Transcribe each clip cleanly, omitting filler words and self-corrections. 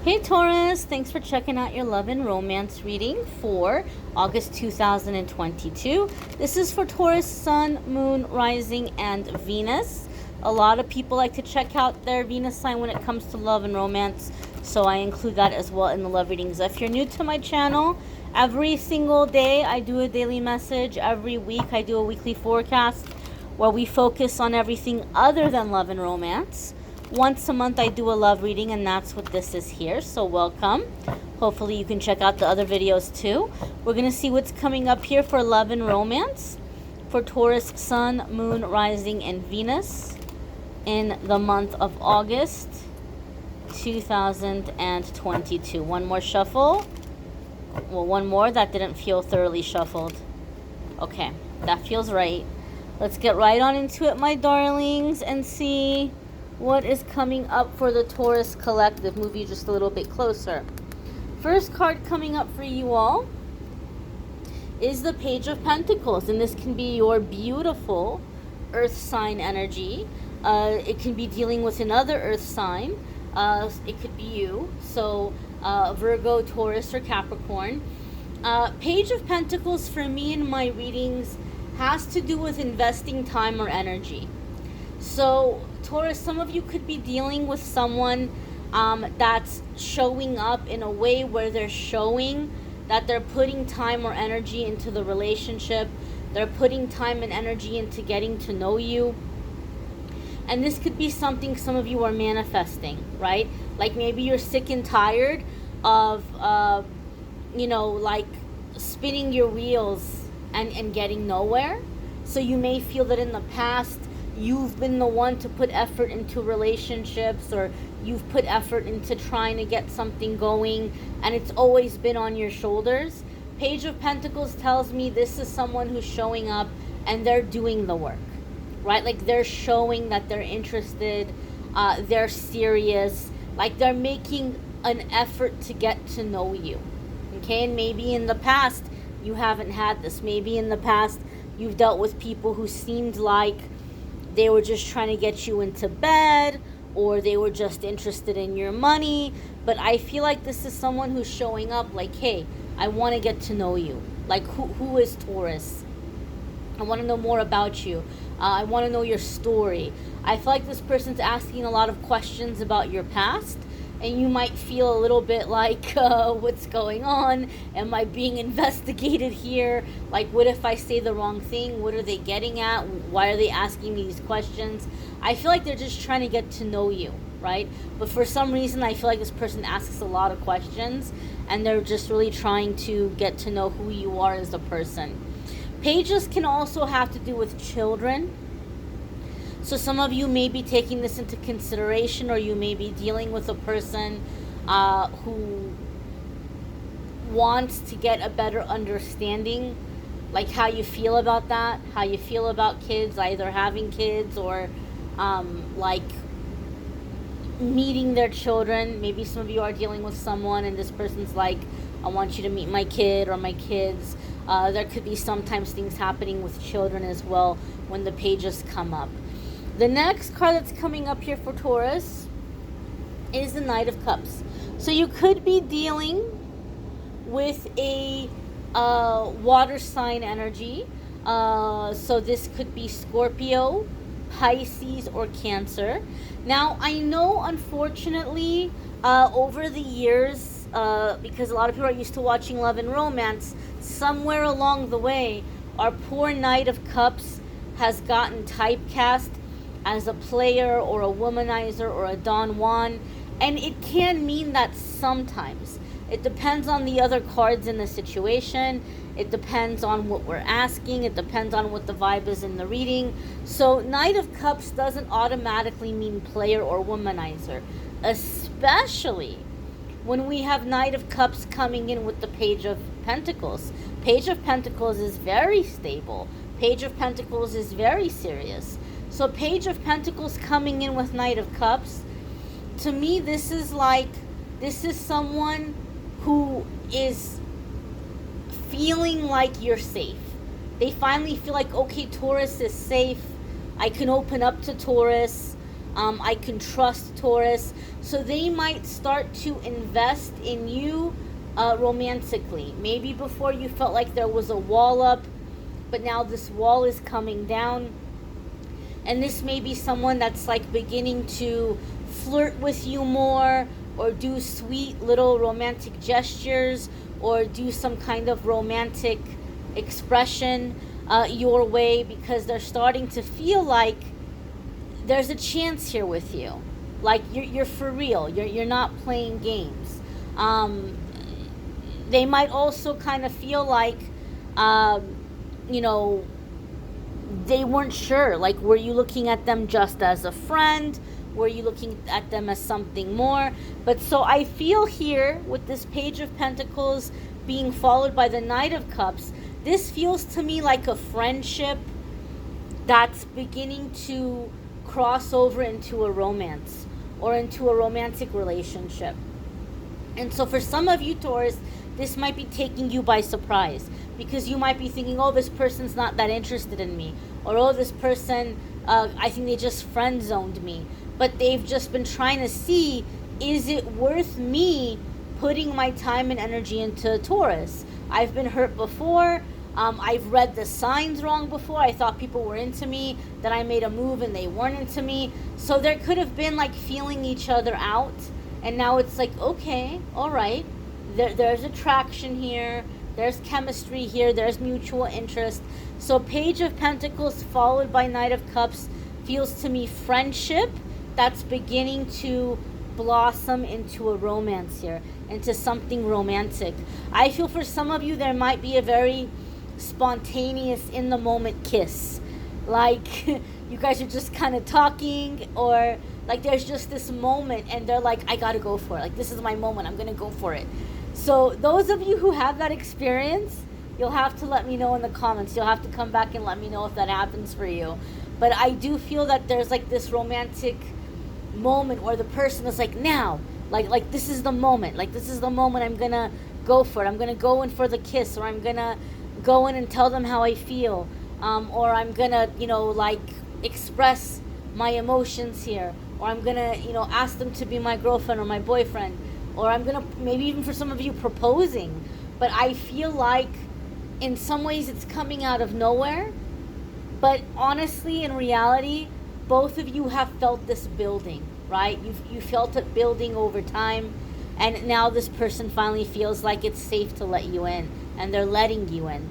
Hey Taurus, thanks for checking out your love and romance reading for August 2022. This is for Taurus, Sun, Moon, Rising, and Venus. A lot of people like to check out their Venus sign when it comes to love and romance, so I include that as well in the love readings. If you're new to my channel, every single day I do a daily message. Every week I do a weekly forecast where we focus on everything other than love and romance. Once a month I do a love reading, and that's what this is here, so welcome. Hopefully you can check out the other videos too. We're going to see what's coming up here for love and romance for Taurus, Sun, Moon, Rising, and Venus in the month of August 2022. One more shuffle. Well, one more. That didn't feel thoroughly shuffled. Okay, that feels right. Let's get right on into it, my darlings, and see what is coming up for the Taurus collective. Move you just a little bit closer. First card coming up for you all is the Page of Pentacles, and this can be your beautiful earth sign energy. It can be dealing with another earth sign. It could be you, so Virgo, Taurus, or Capricorn. Page of Pentacles for me in my readings has to do with investing time or energy. So Taurus, some of you could be dealing with someone that's showing up in a way where they're showing that they're putting time or energy into the relationship. They're putting time and energy into getting to know you. And this could be something some of you are manifesting, right? Like maybe you're sick and tired of, like spinning your wheels and getting nowhere. So you may feel that in the past, you've been the one to put effort into relationships, or you've put effort into trying to get something going, and it's always been on your shoulders. Page of Pentacles tells me this is someone who's showing up and they're doing the work, right? Like they're showing that they're interested, they're serious, like they're making an effort to get to know you, okay? And maybe in the past you haven't had this. Maybe in the past you've dealt with people who seemed like they were just trying to get you into bed, or they were just interested in your money. But I feel like this is someone who's showing up like, hey, I want to get to know you. Like, who is Taurus? I want to know more about you. I want to know your story. I feel like this person's asking a lot of questions about your past, and you might feel a little bit like, what's going on? Am I being investigated here? Like, what if I say the wrong thing? What are they getting at? Why are they asking me these questions? I feel like they're just trying to get to know you, right? But for some reason, I feel like this person asks a lot of questions, and they're just really trying to get to know who you are as a person. Pages can also have to do with children. So some of you may be taking this into consideration, or you may be dealing with a person who wants to get a better understanding, like how you feel about that, how you feel about kids, either having kids or like meeting their children. Maybe some of you are dealing with someone and this person's like, I want you to meet my kid or my kids. There could be sometimes things happening with children as well when the pages come up. The next card that's coming up here for Taurus is the Knight of Cups. So you could be dealing with a water sign energy. So this could be Scorpio, Pisces, or Cancer. Now, I know, unfortunately, over the years, because a lot of people are used to watching love and romance, somewhere along the way, our poor Knight of Cups has gotten typecast as a player or a womanizer or a Don Juan, and it can mean that sometimes. It depends on the other cards in the situation. It depends on what we're asking. It depends on what the vibe is in the reading. So Knight of Cups doesn't automatically mean player or womanizer, especially when we have Knight of Cups coming in with the Page of Pentacles. Page of Pentacles is very stable. Page of Pentacles is very serious. So Page of Pentacles coming in with Knight of Cups, to me this is someone who is feeling like you're safe. They finally feel like, okay, Taurus is safe. I can open up to Taurus. I can trust Taurus. So they might start to invest in you romantically. Maybe before you felt like there was a wall up, but now this wall is coming down. And this may be someone that's like beginning to flirt with you more, or do sweet little romantic gestures, or do some kind of romantic expression your way, because they're starting to feel like there's a chance here with you. Like you're for real. You're not playing games. They might also kind of feel like, you know, they weren't sure. Like, were you looking at them just as a friend? Were you looking at them as something more? But so I feel here with this Page of Pentacles being followed by the Knight of Cups, this feels to me like a friendship that's beginning to cross over into a romance or into a romantic relationship. And so for some of you, Taurus, this might be taking you by surprise, because you might be thinking, oh, this person's not that interested in me, or oh, this person, I think they just friend zoned me. But they've just been trying to see, is it worth me putting my time and energy into Taurus? I've been hurt before. I've read the signs wrong before. I thought people were into me, then I made a move and they weren't into me. So there could have been like feeling each other out, and now it's like, okay, all right, there's attraction here, there's chemistry here, there's mutual interest. So Page of Pentacles followed by Knight of Cups feels to me friendship that's beginning to blossom into a romance here, into something romantic. I feel for some of you there might be a very spontaneous, in the moment kiss. Like you guys are just kind of talking, or like there's just this moment and they're like, I gotta go for it. Like, this is my moment, I'm gonna go for it. So those of you who have that experience, you'll have to let me know in the comments. You'll have to come back and let me know if that happens for you. But I do feel that there's like this romantic moment where the person is like, now, like this is the moment. Like, this is the moment I'm gonna go for it. I'm gonna go in for the kiss, or I'm gonna go in and tell them how I feel, or I'm gonna, like express my emotions here, or I'm gonna, ask them to be my girlfriend or my boyfriend, or I'm gonna, maybe even for some of you, proposing. But I feel like in some ways it's coming out of nowhere, but honestly, in reality, both of you have felt this building, right? You felt it building over time, and now this person finally feels like it's safe to let you in, and they're letting you in.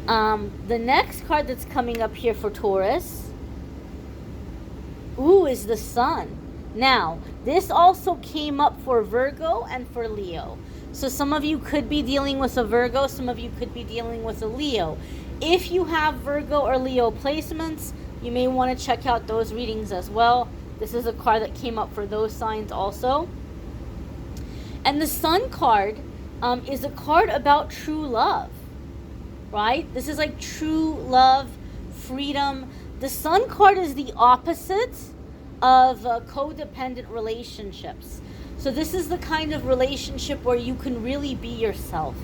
The next card that's coming up here for Taurus, is the Sun. Now, this also came up for Virgo and for Leo. So some of you could be dealing with a Virgo, some of you could be dealing with a Leo. If you have Virgo or Leo placements, you may want to check out those readings as well. This is a card that came up for those signs also. And the Sun card is a card about true love, right? This is like true love, freedom. The Sun card is the opposite of codependent relationships. So this is the kind of relationship where you can really be yourself.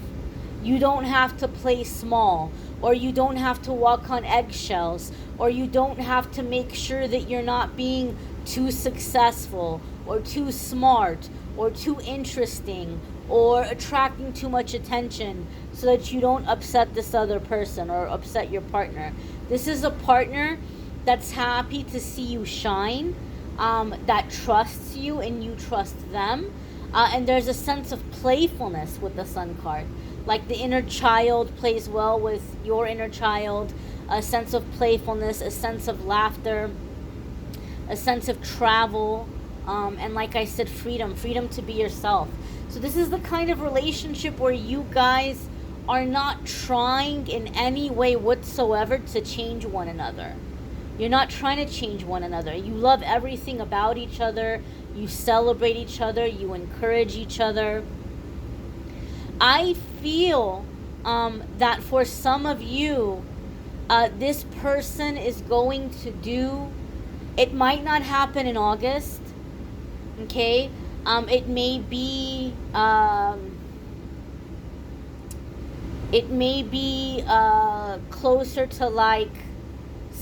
You don't have to play small, or you don't have to walk on eggshells, or you don't have to make sure that you're not being too successful or too smart or too interesting or attracting too much attention so that you don't upset this other person or upset your partner. This is a partner that's happy to see you shine, that trusts you and you trust them. And there's a sense of playfulness with the Sun card. Like the inner child plays well with your inner child, a sense of playfulness, a sense of laughter, a sense of travel, and like I said, freedom to be yourself. So this is the kind of relationship where you guys are not trying in any way whatsoever to change one another. You're not trying to change one another. You love everything about each other. You celebrate each other. You encourage each other. I feel that for some of you, this person is going to do, it might not happen in August, okay? It may be closer to like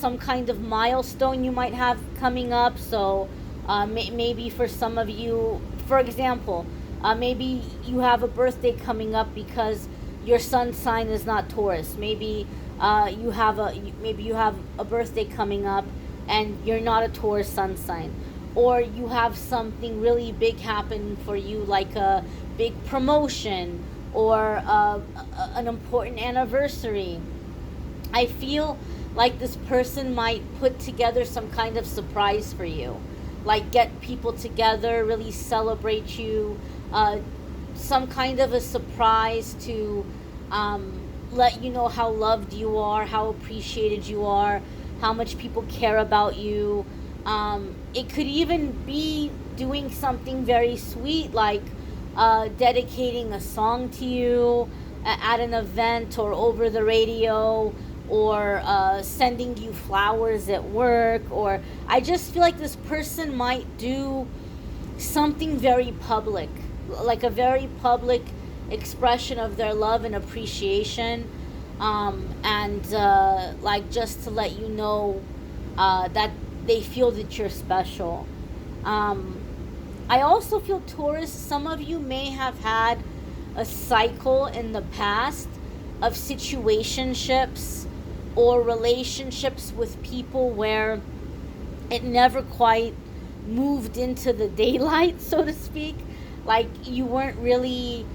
some kind of milestone you might have coming up. So maybe for some of you, for example, maybe you have a birthday coming up because your sun sign is not Taurus. Maybe you have a birthday coming up and you're not a Taurus sun sign, or you have something really big happen for you, like a big promotion or an important anniversary. I feel like this person might put together some kind of surprise for you, like get people together, really celebrate you, some kind of a surprise to let you know how loved you are, how appreciated you are, how much people care about you. It could even be doing something very sweet, like dedicating a song to you at an event or over the radio, or sending you flowers at work. Or I just feel like this person might do something very public, like a very public expression of their love and appreciation, and like just to let you know that they feel that you're special. I also feel, Taurus, some of you may have had a cycle in the past of situationships or relationships with people where it never quite moved into the daylight, so to speak. Like you weren't really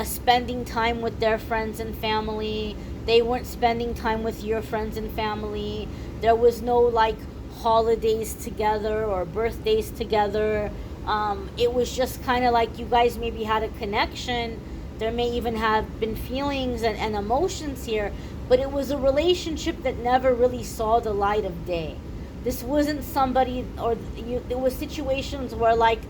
spending time with their friends and family. They weren't spending time with your friends and family. There was no like holidays together or birthdays together. It was just kind of like you guys maybe had a connection. There may even have been feelings and emotions here, but it was a relationship that never really saw the light of day. This wasn't somebody, or there was situations where like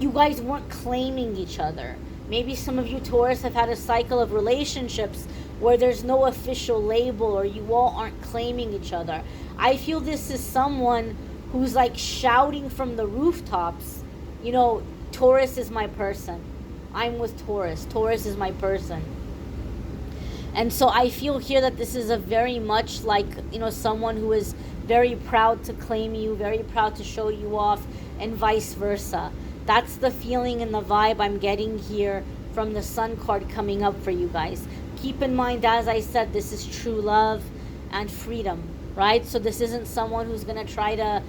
you guys weren't claiming each other. Maybe some of you Taurus have had a cycle of relationships where there's no official label, or you all aren't claiming each other. I feel this is someone who's like shouting from the rooftops, you know, Taurus is my person. I'm with Taurus. Taurus is my person. And so I feel here that this is a very much like, you know, someone who is very proud to claim you, very proud to show you off, and vice versa. That's the feeling and the vibe I'm getting here from the Sun card coming up for you guys. Keep in mind, as I said, this is true love and freedom, right? So this isn't someone who's going to try to,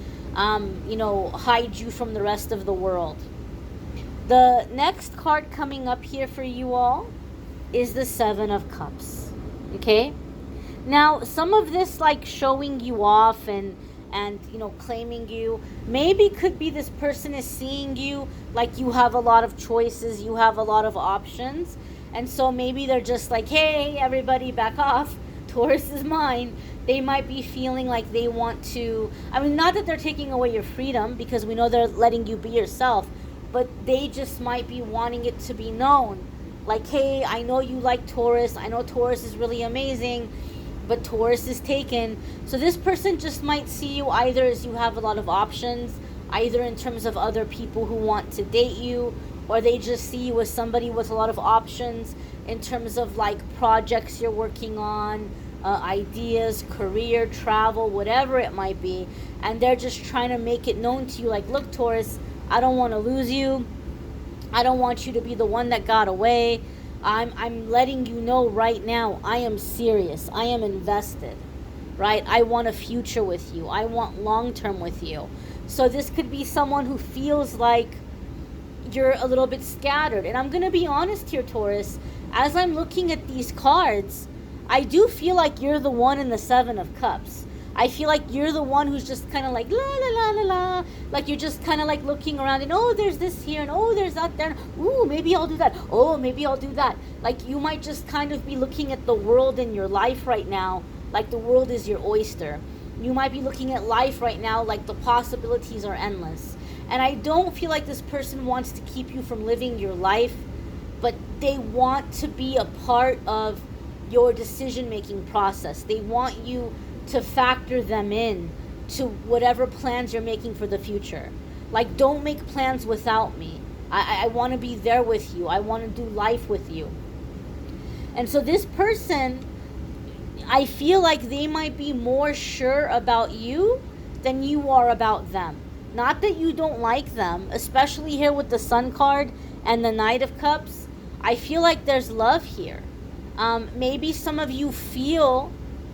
you know, hide you from the rest of the world. The next card coming up here for you all is the Seven of Cups, okay? Now, some of this, like showing you off and you know, claiming you, maybe could be this person is seeing you like you have a lot of choices, you have a lot of options, and so maybe they're just like, hey, everybody back off, Taurus is mine. They might be feeling like they want to, I mean, not that they're taking away your freedom, because we know they're letting you be yourself, but they just might be wanting it to be known. Like, hey, I know you like Taurus, I know Taurus is really amazing, but Taurus is taken. So this person just might see you either as you have a lot of options, either in terms of other people who want to date you, or they just see you as somebody with a lot of options in terms of like projects you're working on, ideas, career, travel, whatever it might be. And they're just trying to make it known to you like, look, Taurus, I don't want to lose you. I don't want you to be the one that got away. I'm letting you know right now, I am serious. I am invested, right? I want a future with you. I want long-term with you. So this could be someone who feels like you're a little bit scattered. And I'm going to be honest here, Taurus. As I'm looking at these cards, I do feel like you're the one in the Seven of Cups. I feel like you're the one who's just kind of like, la, la, la, la, la. Like you're just kind of like looking around and, oh, there's this here and, oh, there's that there. Ooh, maybe I'll do that. Oh, maybe I'll do that. Like you might just kind of be looking at the world in your life right now like the world is your oyster. You might be looking at life right now like the possibilities are endless. And I don't feel like this person wants to keep you from living your life, but they want to be a part of your decision-making process. They want you to factor them in to whatever plans you're making for the future. Like, don't make plans without me. I want to be there with you. I want to do life with you. And so this person, I feel like they might be more sure about you than you are about them. Not that you don't like them, especially here with the Sun card and the Knight of Cups. I feel like there's love here. Maybe some of you feel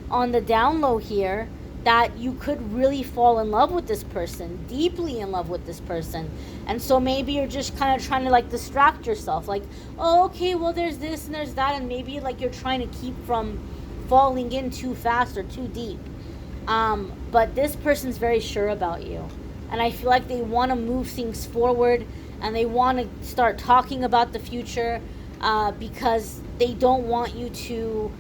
on the down low here that you could really fall in love with this person, deeply in love with this person. And so maybe you're just kind of trying to like distract yourself. Like, oh, okay, well, there's this and there's that. And maybe like you're trying to keep from falling in too fast or too deep. But this person's very sure about you. And I feel like they want to move things forward and they want to start talking about the future because they don't want you to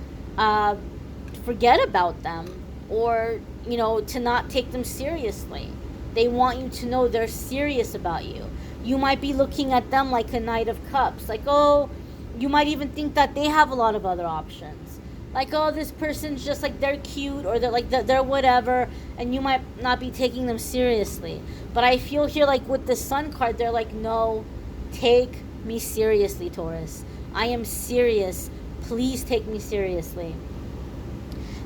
forget about them or, you know, to not take them seriously. They want you to know they're serious about you. You might be looking at them like a Knight of Cups. Like, oh, you might even think that they have a lot of other options. Like, oh, this person's just like, they're cute or they're like, they're whatever. And you might not be taking them seriously. But I feel here like with the Sun card, they're like, no, take me seriously, Taurus. I am serious. Please take me seriously.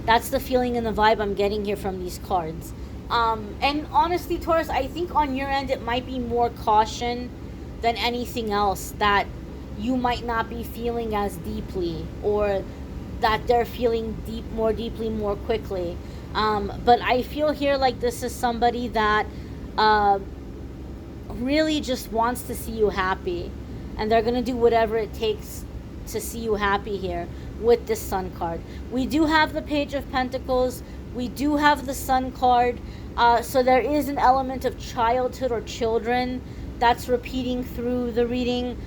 That's the feeling and the vibe I'm getting here from these cards. And honestly, Taurus, I think on your end, it might be more caution than anything else that you might not be feeling as deeply or that they're feeling more deeply, more quickly. But I feel here like this is somebody that really just wants to see you happy. And they're going to do whatever it takes to see you happy here with this Sun card. We do have the Page of Pentacles. We do have the Sun card. So there is an element of childhood or children that's repeating through the reading.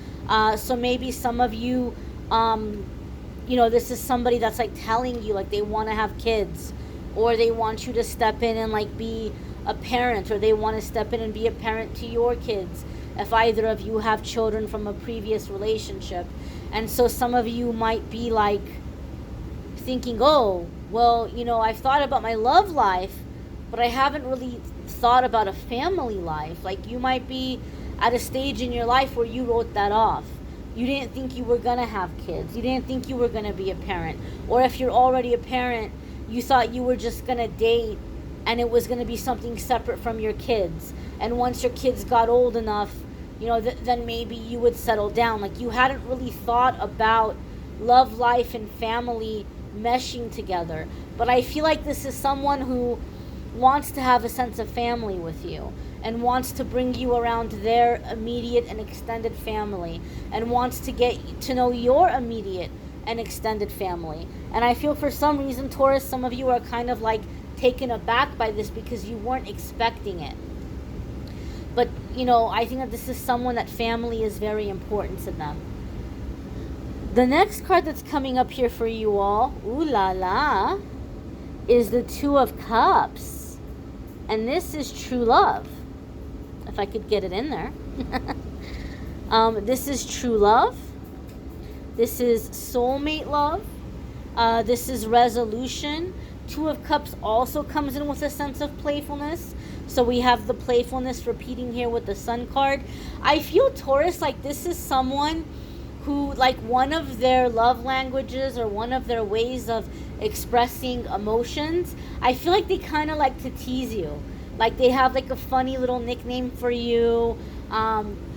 So maybe some of you, you know, this is somebody that's like telling you like they want to have kids or they want you to step in and like be a parent or they want to step in and be a parent to your kids if either of you have children from a previous relationship. And so some of you might be like thinking, oh, well, you know, I've thought about my love life, but I haven't really thought about a family life. Like you might be at a stage in your life where you wrote that off. You didn't think you were going to have kids. You didn't think you were going to be a parent. Or if you're already a parent, you thought you were just going to date and it was going to be something separate from your kids. And once your kids got old enough, you know, then maybe you would settle down. Like you hadn't really thought about love life and family meshing together. But I feel like this is someone who wants to have a sense of family with you and wants to bring you around their immediate and extended family and wants to get to know your immediate and extended family. And I feel for some reason, Taurus, some of you are kind of like taken aback by this because you weren't expecting it. But, you know, I think that this is someone that family is very important to them. The next card that's coming up here for you all, ooh la la, is the Two of Cups. And this is true love. If I could get it in there. This is true love. This is soulmate love. This is resolution. Two of Cups also comes in with a sense of playfulness. So we have the playfulness repeating here with the Sun card. I feel, Taurus, like this is someone who, like, one of their love languages or one of their ways of expressing emotions, I feel like they kind of like to tease you. Like they have like a funny little nickname for you.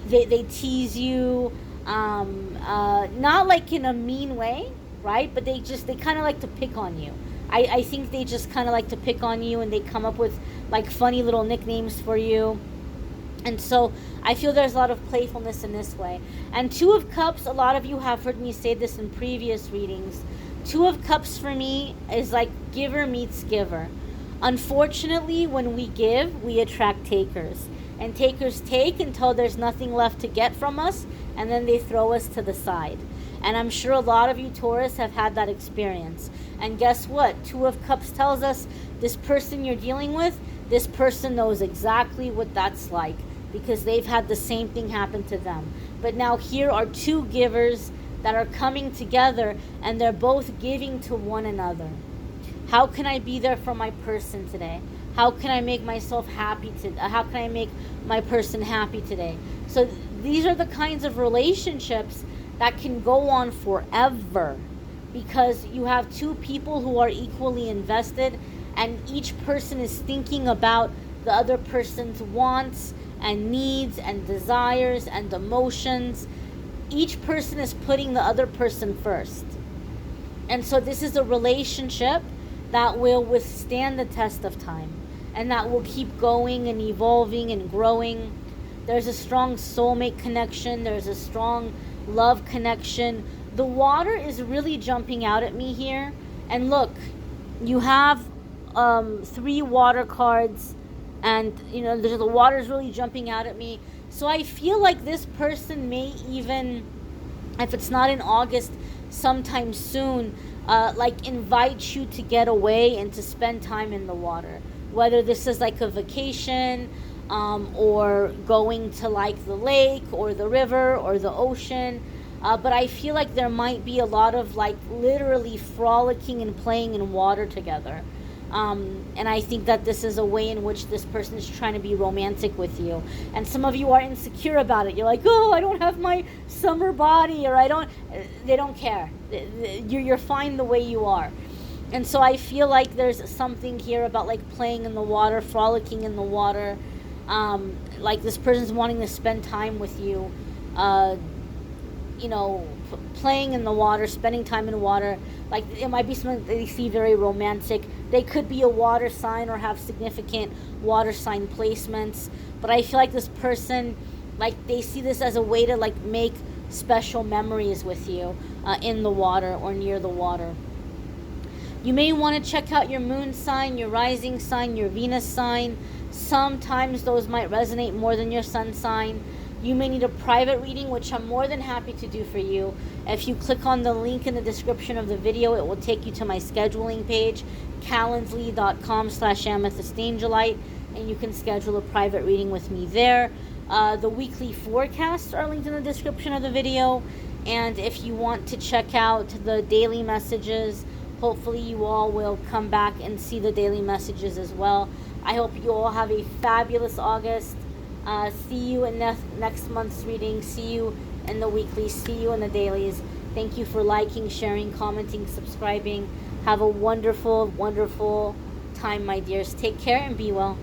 They tease you, not like in a mean way, right? But they kind of like to pick on you. I think they just kind of like to pick on you and they come up with like funny little nicknames for you. And so I feel there's a lot of playfulness in this way. And Two of Cups, a lot of you have heard me say this in previous readings. Two of Cups for me is like giver meets giver. Unfortunately, when we give, we attract takers. And takers take until there's nothing left to get from us, and then they throw us to the side. And I'm sure a lot of you, Taurus, have had that experience. And guess what? Two of Cups tells us this person you're dealing with, this person knows exactly what that's like because they've had the same thing happen to them. But now here are two givers that are coming together and they're both giving to one another. How can I be there for my person today? How can I make myself happy how can I make my person happy today? So these are the kinds of relationships that can go on forever, because you have two people who are equally invested, and each person is thinking about the other person's wants and needs and desires and emotions. Each person is putting the other person first. And so this is a relationship that will withstand the test of time and that will keep going and evolving and growing. There's a strong soulmate connection. There's a strong love connection. The water is really jumping out at me here. And look, you have 3 water cards, and the water is really jumping out at me. So I feel like this person may even, if it's not in August, sometime soon, like invite you to get away and to spend time in the water. Whether this is like a vacation, or going to like the lake or the river or the ocean. But I feel like there might be a lot of like literally frolicking and playing in water together. And I think that this is a way in which this person is trying to be romantic with you. And some of you are insecure about it. You're like, oh, I don't have my summer body, or they don't care. You're fine the way you are. And so I feel like there's something here about like playing in the water, frolicking in the water. Like this person's wanting to spend time with you, playing in the water, spending time in water. Like it might be something they see very romantic. They could be a water sign or have significant water sign placements. But I feel like this person, like they see this as a way to like make special memories with you in the water or near the water. You may want to check out your moon sign, your rising sign, your Venus sign. Sometimes those might resonate more than your sun sign. You may need a private reading, which I'm more than happy to do for you. If you click on the link in the description of the video, it will take you to my scheduling page, calendly.com/amethystangelite, and you can schedule a private reading with me there. The weekly forecasts are linked in the description of the video. And if you want to check out the daily messages, hopefully you all will come back and see the daily messages as well. I hope you all have a fabulous August. See you in next month's reading. See you in the weekly. See you in the dailies. Thank you for liking, sharing, commenting, subscribing. Have a wonderful, wonderful time, my dears. Take care and be well.